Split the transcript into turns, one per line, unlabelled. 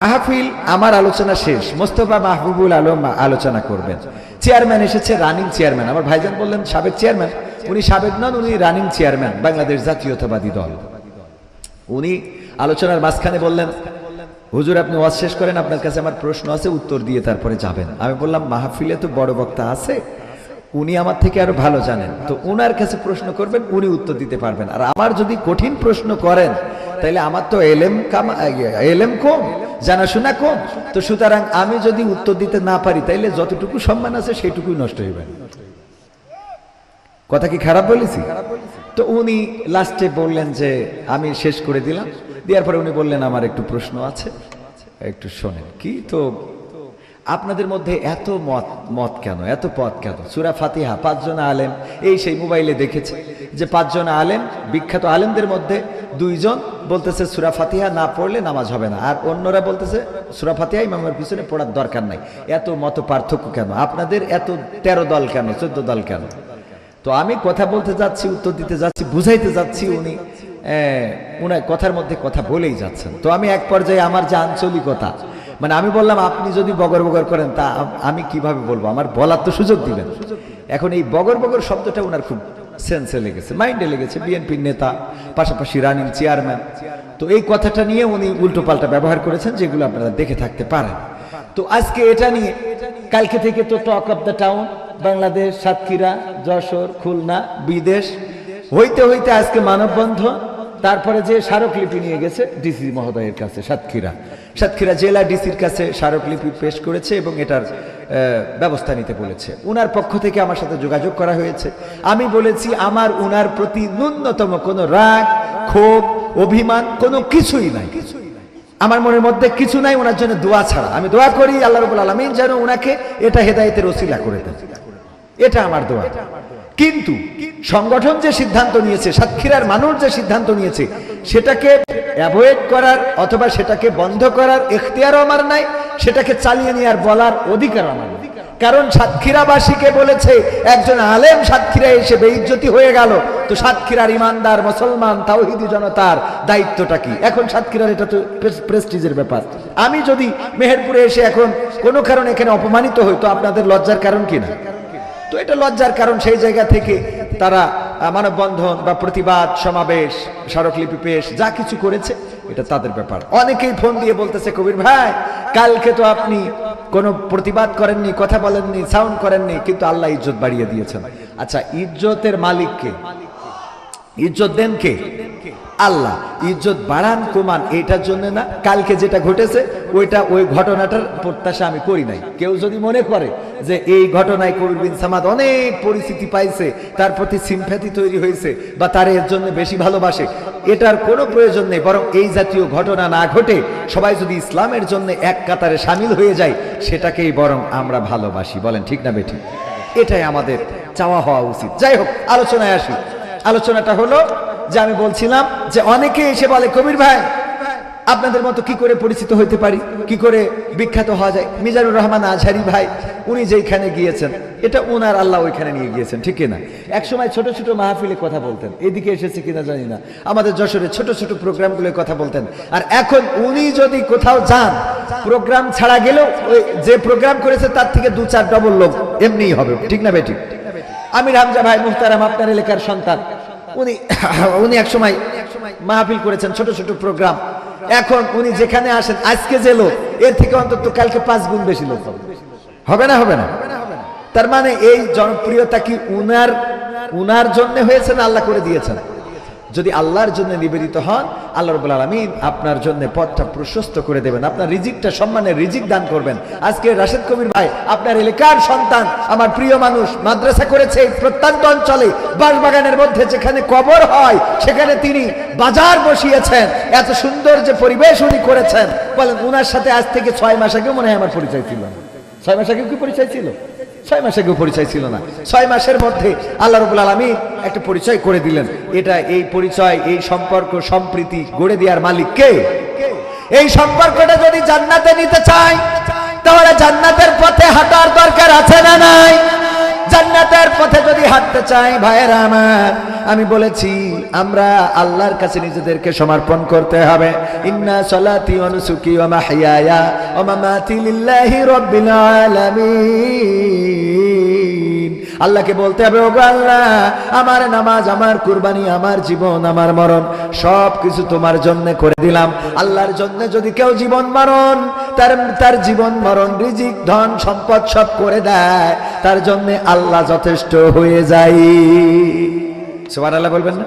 মাহফিল আমার আলোচনা শেষ, মোস্তফা মাহবুবুল আলম আলোচনা করবেন। চেয়ারম্যান এসেছে, রানিং চেয়ারম্যান। আমার ভাইজান বললেন সাবেক চেয়ারম্যান, উনি সাবেক নন, উনি রানিং চেয়ারম্যান বাংলাদেশ জাতীয়তাবাদী দল। উনি আলোচনার মাঝখানে বললেন, হুজুর আপনি ওয়াজ শেষ করেন, আপনার কাছে আমার প্রশ্ন আছে, উত্তর দিয়ে তারপরে যাবেন। আমি বললাম মাহফিলে তো বড় বক্তা আছে, উনি আমার থেকে আরো ভালো জানেন, তো উনার কাছে প্রশ্ন করবেন, উনি উত্তর দিতে পারবেন। আর আমার যদি কঠিন প্রশ্ন করেন তাইলে আমার তো এলেম কম, জানাশোনা কম, তো সুতরাং আমি যদি উত্তর দিতে না পারি তাইলে যতটুকু সম্মান আছে সেইটুকুই নষ্ট হইবে। কথা কি খারাপ বলেছি? তো উনি লাস্টে বললেন যে আমি শেষ করে দিলাম, দেওয়ার পরে উনি বললেন আমার একটু প্রশ্ন আছে, একটু শোনেন। কি তো আপনাদের মধ্যে এত মত কেন, এত পথ কেন? সূরা ফাতিহা 5 জন আলেম, এই সেই মোবাইলে দেখেছে যে 5 জন আলেম, বিখ্যাত আলেমদের মধ্যে 2 জন বলতেছে সূরা ফাতিহা না পড়লে নামাজ হবে না, আর অন্যরা বলতেছে সূরা ফাতিহা ইমামের পিছনে পড়ার দরকার নাই। এত মত পার্থক্য কেন? আপনাদের এত 13 দল কেন, 14 দল কেন? তো আমি কথা বলতে যাচ্ছি, উত্তর দিতে যাচ্ছি, বুঝাইতে যাচ্ছি, উনি উনার কথার মধ্যে কথা বলেই যাচ্ছেন। তো আমি এক পর্যায়ে আমার যে আঞ্চলিকতা, মানে আমি বললাম আপনি যদি বগর বগর করেন তা আমি কিভাবে বলবো, আমার বলার তো সুযোগ দিবেন। এখন এই বগর বগর শব্দটা ওনার খুব সেন্সে লেগেছে, মাইন্ডে লেগেছে, বিএনপির নেতা, পাশাপাশি রানিং চেয়ারম্যান। তো এই কথাটা নিয়ে উনি উল্টো পাল্টা ব্যবহার করেছেন, যেগুলো আপনারা দেখে থাকতে পারেন। তো আজকে এটা নিয়ে কালকে থেকে তো talk of the town, Bangladesh, Satkhira, Jessore, Khulna, বিদেশ হইতে হইতে আজকে মানববন্ধন, তারপরে যে স্মারকলিপি নিয়ে গেছে ডিসি মহোদয়ের কাছে, সাতক্ষীরা জেলা ডিসির কাছে স্মারকলিপি পেশ করেছে এবং এটার ব্যবস্থা নিতে বলেছে। উনার পক্ষ থেকে আমার সাথে যোগাযোগ করা হয়েছে। আমি বলেছি আমার উনার প্রতি ন্যূনতম কোনো রাগ, ক্ষোভ, অভিমান কোনো কিছুই নাই, আমার মনের মধ্যে কিছু নাই ওনার জন্য দোয়া ছাড়া। আমি দোয়া করি আল্লাহ রাব্বুল আলামিন যেন উনাকে এটা হেদায়েতের ওসিলা করে দেন, এটা আমার দোয়া। কিন্তু সংগঠন যে সিদ্ধান্ত নিয়েছে, সাতক্ষীরার মানুষ যে সিদ্ধান্ত নিয়েছে, সেটাকে অ্যাভয়েড করার অথবা সেটাকে বন্ধ করার এখতিয়ারও আমার নাই, সেটাকে চালিয়ে নেওয়ার বলার অধিকার আমার নাই। কারণ সাতক্ষীরাবাসীকে বলেছে একজন আলেম সাতক্ষীরা এসে বেইজ্জতি হয়ে গেল, তো সাতক্ষীরার ইমানদার মুসলমান তাওহীদি জনতার দায়িত্বটা কি? এখন সাতক্ষীরার এটা তো প্রেস্টিজের ব্যাপার। আমি যদি মেহেরপুরে এসে এখন কোনো কারণে এখানে অপমানিত হই, তো আপনাদের লজ্জার কারণ কি না? তো এটা লজ্জার কারণ। সেই জায়গা থেকে তারা মানববন্ধন বা প্রতিবাদ সমাবেশ, স্মারকলিপি পেশ যা কিছু করেছে এটা তাদের ব্যাপার। অনেকেই ফোন দিয়ে বলতেছে কবির ভাই কালকে তো আপনি কোনো প্রতিবাদ করেননি, কথা বলেননি, সাউন্ড করেননি, কিন্তু আল্লাহ ইজ্জত বাড়িয়ে দিয়েছেন। আচ্ছা, ইজ্জতের মালিক কে? ইজ্জত দেন কে? আল্লাহ। ইজ্জত বাড়ান কমান এইটার জন্য না, কালকে যেটা ঘটেছে ওই ঘটনাটার প্রত্যাশা আমি করি নাই। কেউ যদি মনে করে যে এই ঘটনায় কবির বিন সামাদ অনেক পরিস্থিতি পাইছে, তার প্রতি সিম্প্যাথি তৈরি হয়েছে বা তার এর জন্য বেশি ভালোবাসে, এটার কোনো প্রয়োজন নেই। বরং এই জাতীয় ঘটনা না ঘটে সবাই যদি ইসলামের জন্য এক কাতারে সামিল হয়ে যায়, সেটাকেই বরং আমরা ভালোবাসি। বলেন ঠিক না বেঠিক? এটাই আমাদের চাওয়া হওয়া উচিত। যাই হোক, আলোচনায় আসি। আলোচনাটা হলো যে আমি বলছিলাম যে অনেকে এসে বলে কবির ভাই আপনাদের মতো কি করে পরিচিত হইতে পারি, কি করে বিখ্যাত হওয়া যায়? মিজানুর রহমান আজহারি ভাই উনি যেখানে গিয়েছেন, এটা ওনার আল্লাহ ওইখানে নিয়ে গিয়েছেন, ঠিক না? একসময় ছোট ছোট মাহফিলে কথা বলতেন, এদিকে এসেছে কিনা জানি না, আমাদের যশোরে ছোট ছোট প্রোগ্রামগুলোর কথা বলতেন। আর এখন উনি যদি কোথাও যান, প্রোগ্রাম ছাড়া গেলেও ওই যে প্রোগ্রাম করেছে তার থেকে 2-4 ডবল লোক এমনিই হবে, ঠিক না বেঠিক? আমির হামজা ভাই মুহতারাম, আপনার এলাকার সন্তান, উনি এক সময় মাহফিল করেছেন, ছোট ছোট প্রোগ্রাম। এখন উনি যেখানে আসেন, আজকে যে লোক, এর থেকে অন্তত কালকে 5 গুণ বেশি লোক হবে না? হবে না? তার মানে এই জনপ্রিয়তা কি উনার জন্য হয়েছে না আল্লাহ করে দিয়েছেন? যদি আল্লাহর জন্য নিবেদিত হন, আল্লাহ রাব্বুল আলামিন আপনার জন্য পথটা প্রশস্ত করে দেবেন, আপনার রিজিকটা সম্মানের রিজিক দান করবেন। আজকে রাশেদ কবির ভাই আপনার এলাকার সন্তান, আমার প্রিয় মানুষ, মাদ্রাসা করেছে এই প্রত্যন্ত অঞ্চলে, বাঁশবাগানের মধ্যে যেখানে কবর হয় সেখানে তিনি বাজার বসিয়েছেন। এত সুন্দর যে পরিবেশ উনি করেছেন, বলেন উনার সাথে আজ থেকে 6 মাস আগেও মনে হয় আমার পরিচয় ছিল না। 6 মাস আগে কি পরিচয় ছিল? 6 মাস আগেও পরিচয় ছিল না। 6 মাসের মধ্যে আল্লাহ রাব্বুল আলামিন একটা পরিচয় করে দিলেন। এটা এই পরিচয়, এই সম্পর্ক, সম্প্রীতি গড়ে দেওয়ার মালিক কে? এই সম্পর্কটা যদি জান্নাতে নিতে চাই, তাহলে জান্নাতের পথে হাঁটার দরকার আছে না নাই? জান্নাতের পথে যদি হাঁটতে চাই ভাইয়েরা আমার, আমি বলেছি আমরা আল্লাহর কাছে নিজেদেরকে সমর্পণ করতে হবে। ইন্না সলাতি ওয়া নুসুকি ওয়া মাহইয়ায়া ওয়া মামাতি লিল্লাহি রাব্বিল আলামিন। আল্লাহকে বলতে হবে, ওগো আল্লাহ, আমার নামাজ, আমার কুরবানি, আমার জীবন, আমার মরণ সব কিছু তোমার জন্য করে দিলাম। আল্লাহর জন্য যদি কেউ জীবন মরণ, তার জীবন মরণ, রিজিক, ধন সম্পদ সব করে দেয়, তার জন্য আল্লাহ যথেষ্ট হয়ে যায়। সুবহানাল্লাহ বলবেন না?